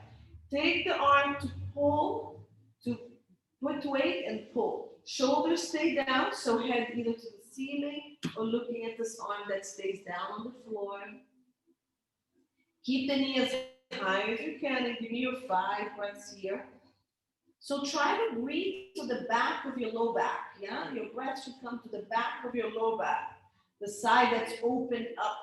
Take the arm to pull, to put weight and pull. Shoulders stay down, so head either to the ceiling or looking at this arm that stays down on the floor. Keep the knee as high as you can and give me your 5 breaths here. So try to breathe to the back of your low back, yeah? Your breath should come to the back of your low back, the side that's opened up.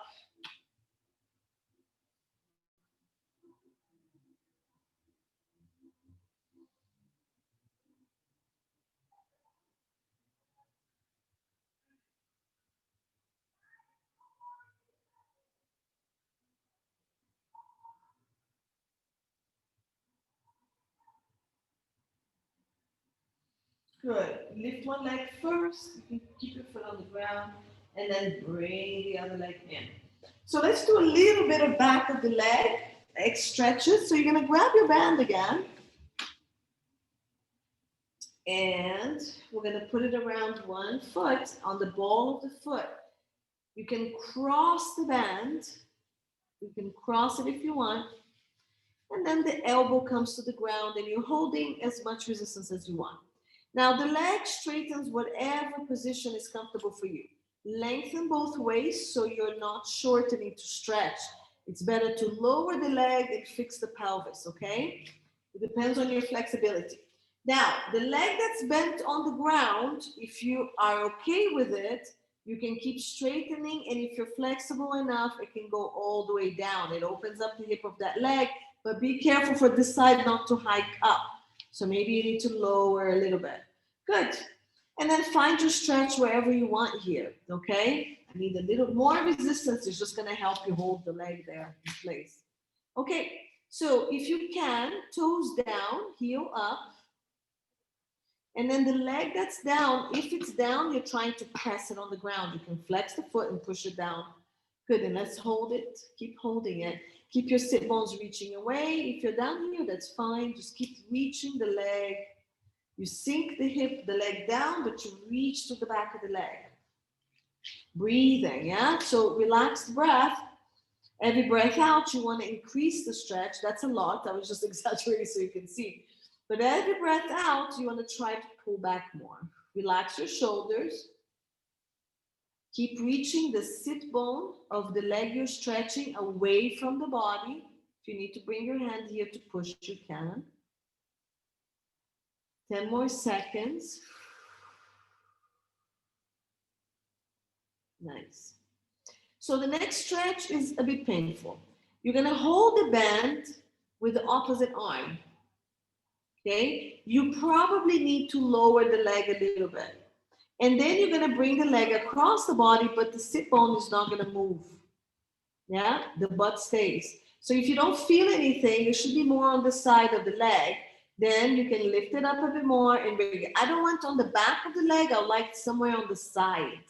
Good. Lift one leg first. You can keep your foot on the ground and then bring the other leg in. So let's do a little bit of back of the leg, leg stretches. So you're going to grab your band again. And we're going to put it around one foot on the ball of the foot. You can cross the band. You can cross it if you want. And then the elbow comes to the ground and you're holding as much resistance as you want. Now the leg straightens whatever position is comfortable for you. Lengthen both ways so you're not shortening to stretch. It's better to lower the leg and fix the pelvis, okay? It depends on your flexibility. Now, the leg that's bent on the ground, if you are okay with it, you can keep straightening, and if you're flexible enough, it can go all the way down. It opens up the hip of that leg, but be careful for this side not to hike up. So maybe you need to lower a little bit. Good. And then find your stretch wherever you want here, okay? I need a little more resistance. It's just going to help you hold the leg there in place. Okay, so if you can, toes down, heel up. And then the leg that's down, if it's down, you're trying to press it on the ground. You can flex the foot and push it down. Good, and let's hold it. Keep holding it. Keep your sit bones reaching away. If you're down here, that's fine. Just keep reaching the leg. You sink the hip, the leg down, but you reach to the back of the leg. Breathing, yeah? So relaxed breath. Every breath out, you want to increase the stretch. That's a lot. I was just exaggerating so you can see. But every breath out, you want to try to pull back more. Relax your shoulders. Keep reaching the sit bone of the leg you're stretching away from the body. If you need to bring your hand here to push, you can. 10 more seconds. Nice. So the next stretch is a bit painful. You're going to hold the band with the opposite arm. Okay? You probably need to lower the leg a little bit. And then you're going to bring the leg across the body, but the sit bone is not going to move. Yeah? The butt stays. So if you don't feel anything, it should be more on the side of the leg. Then you can lift it up a bit more and bring it. I don't want on the back of the leg. I like somewhere on the side.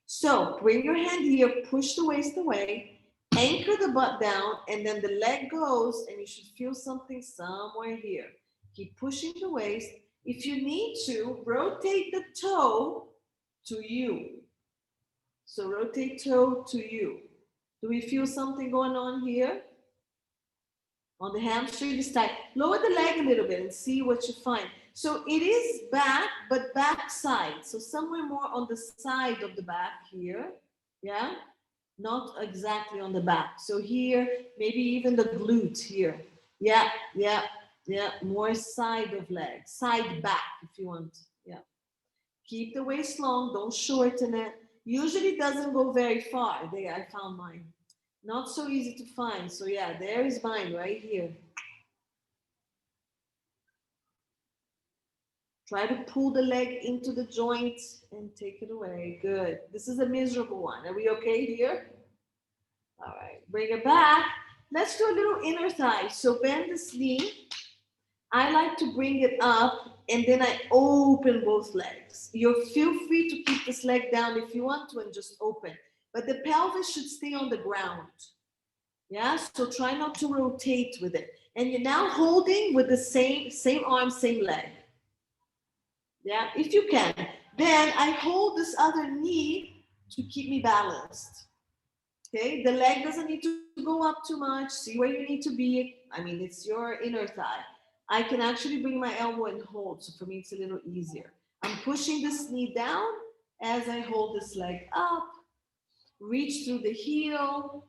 So bring your hand here, push the waist away, anchor the butt down, and then the leg goes, and you should feel something somewhere here. Keep pushing the waist. If you need to, rotate the toe to you. So rotate toe to you. Do we feel something going on here? On the hamstring is tight. Lower the leg a little bit and see what you find. So it is back, but back side. So somewhere more on the side of the back here. Yeah? Not exactly on the back. So here, maybe even the glute here. Yeah, yeah, yeah. More side of leg. Side back if you want. Yeah. Keep the waist long. Don't shorten it. Usually it doesn't go very far. There, I found mine. Not so easy to find. So yeah, there is mine right here. Try to pull the leg into the joint and take it away. Good. This is a miserable one. Are we okay here? All right. Bring it back. Let's do a little inner thigh. So bend this knee. I like to bring it up and then I open both legs. You feel free to keep this leg down if you want to and just open. But the pelvis should stay on the ground. Yeah, so try not to rotate with it. And you're now holding with the same arm, same leg. Yeah, if you can. Then I hold this other knee to keep me balanced. Okay, the leg doesn't need to go up too much. See where you need to be. I mean, it's your inner thigh. I can actually bring my elbow and hold. So for me, it's a little easier. I'm pushing this knee down as I hold this leg up. Reach through the heel.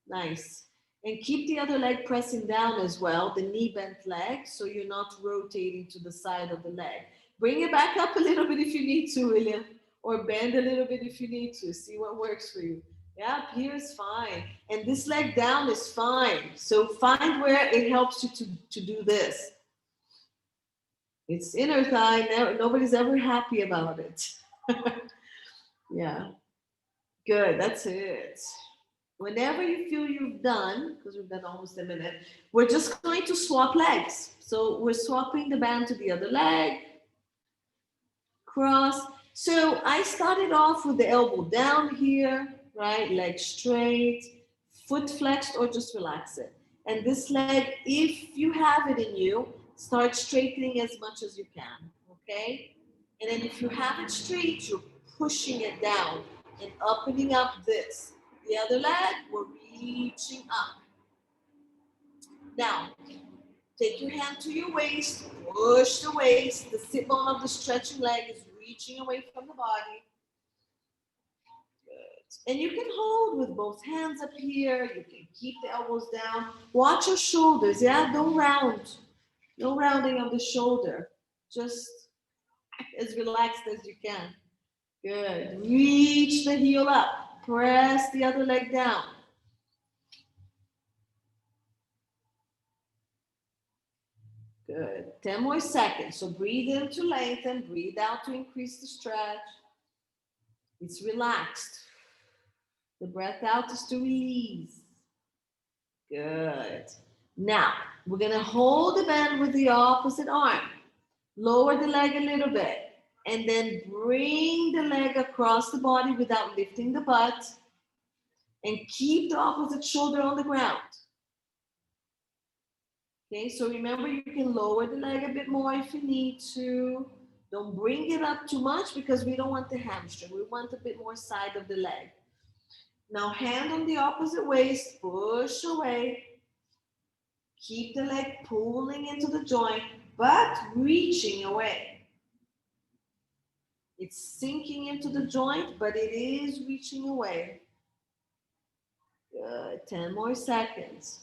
Nice. And keep the other leg pressing down as well, the knee bent leg, so you're not rotating to the side of the leg. Bring it back up a little bit if you need to, William, or bend a little bit if you need to. See what works for you. Yeah, up here is fine. And this leg down is fine. So find where it helps you to do this. It's inner thigh. Nobody's ever happy about it. Yeah, good. That's it. Whenever you feel you've done, because we've done almost a minute, we're just going to swap legs. So we're swapping the band to the other leg, cross. So I started off with the elbow down here, right? Leg straight, foot flexed, or just relax it. And this leg, if you have it in you, start straightening as much as you can, okay? And then if you have it straight, you're pushing it down and opening up this. The other leg, we're reaching up. Now, take your hand to your waist, push the waist. The sit bone of the stretching leg is reaching away from the body. Good. And you can hold with both hands up here. You can keep the elbows down. Watch your shoulders, yeah? Don't round. No rounding of the shoulder. Just as relaxed as you can. Good. Reach the heel up. Press the other leg down. Good. 10 more seconds. So breathe in to lengthen, breathe out to increase the stretch. It's relaxed. The breath out is to release. Good. Now, we're going to hold the band with the opposite arm. Lower the leg a little bit. And then bring the leg across the body without lifting the butt. And keep the opposite shoulder on the ground. Okay, so remember you can lower the leg a bit more if you need to. Don't bring it up too much because we don't want the hamstring. We want a bit more side of the leg. Now hand on the opposite waist, push away. Keep the leg pulling into the joint, but reaching away. It's sinking into the joint, but it is reaching away. Good, 10 more seconds.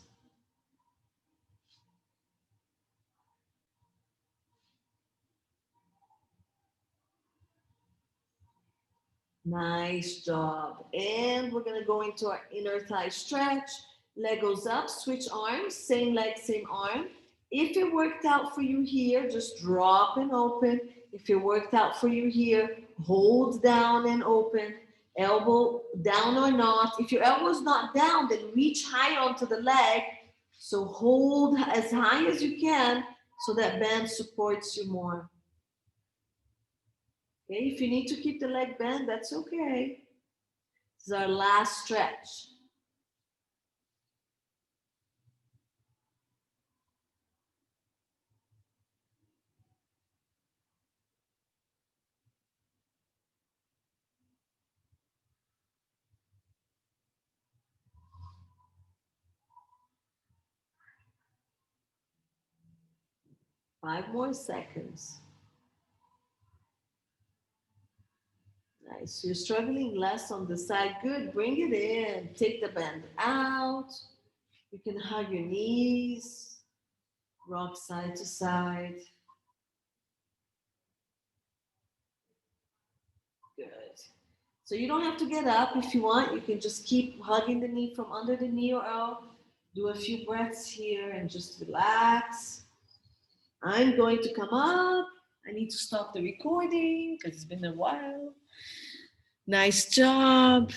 Nice job. And we're going to go into our inner thigh stretch. Leg goes up, switch arms, same leg, same arm. If it worked out for you here, just drop and open. If it worked out for you here, hold down and open. Elbow down or not. If your elbow is not down, then reach high onto the leg. So hold as high as you can so that band supports you more. Okay, if you need to keep the leg bent, that's okay. This is our last stretch. Five more seconds. Nice. You're struggling less on the side. Good. Bring it in. Take the band out. You can hug your knees. Rock side to side. Good. So you don't have to get up if you want. You can just keep hugging the knee from under the knee or out. Do a few breaths here and just relax. I'm going to come up. I need to stop the recording because it's been a while. Nice job.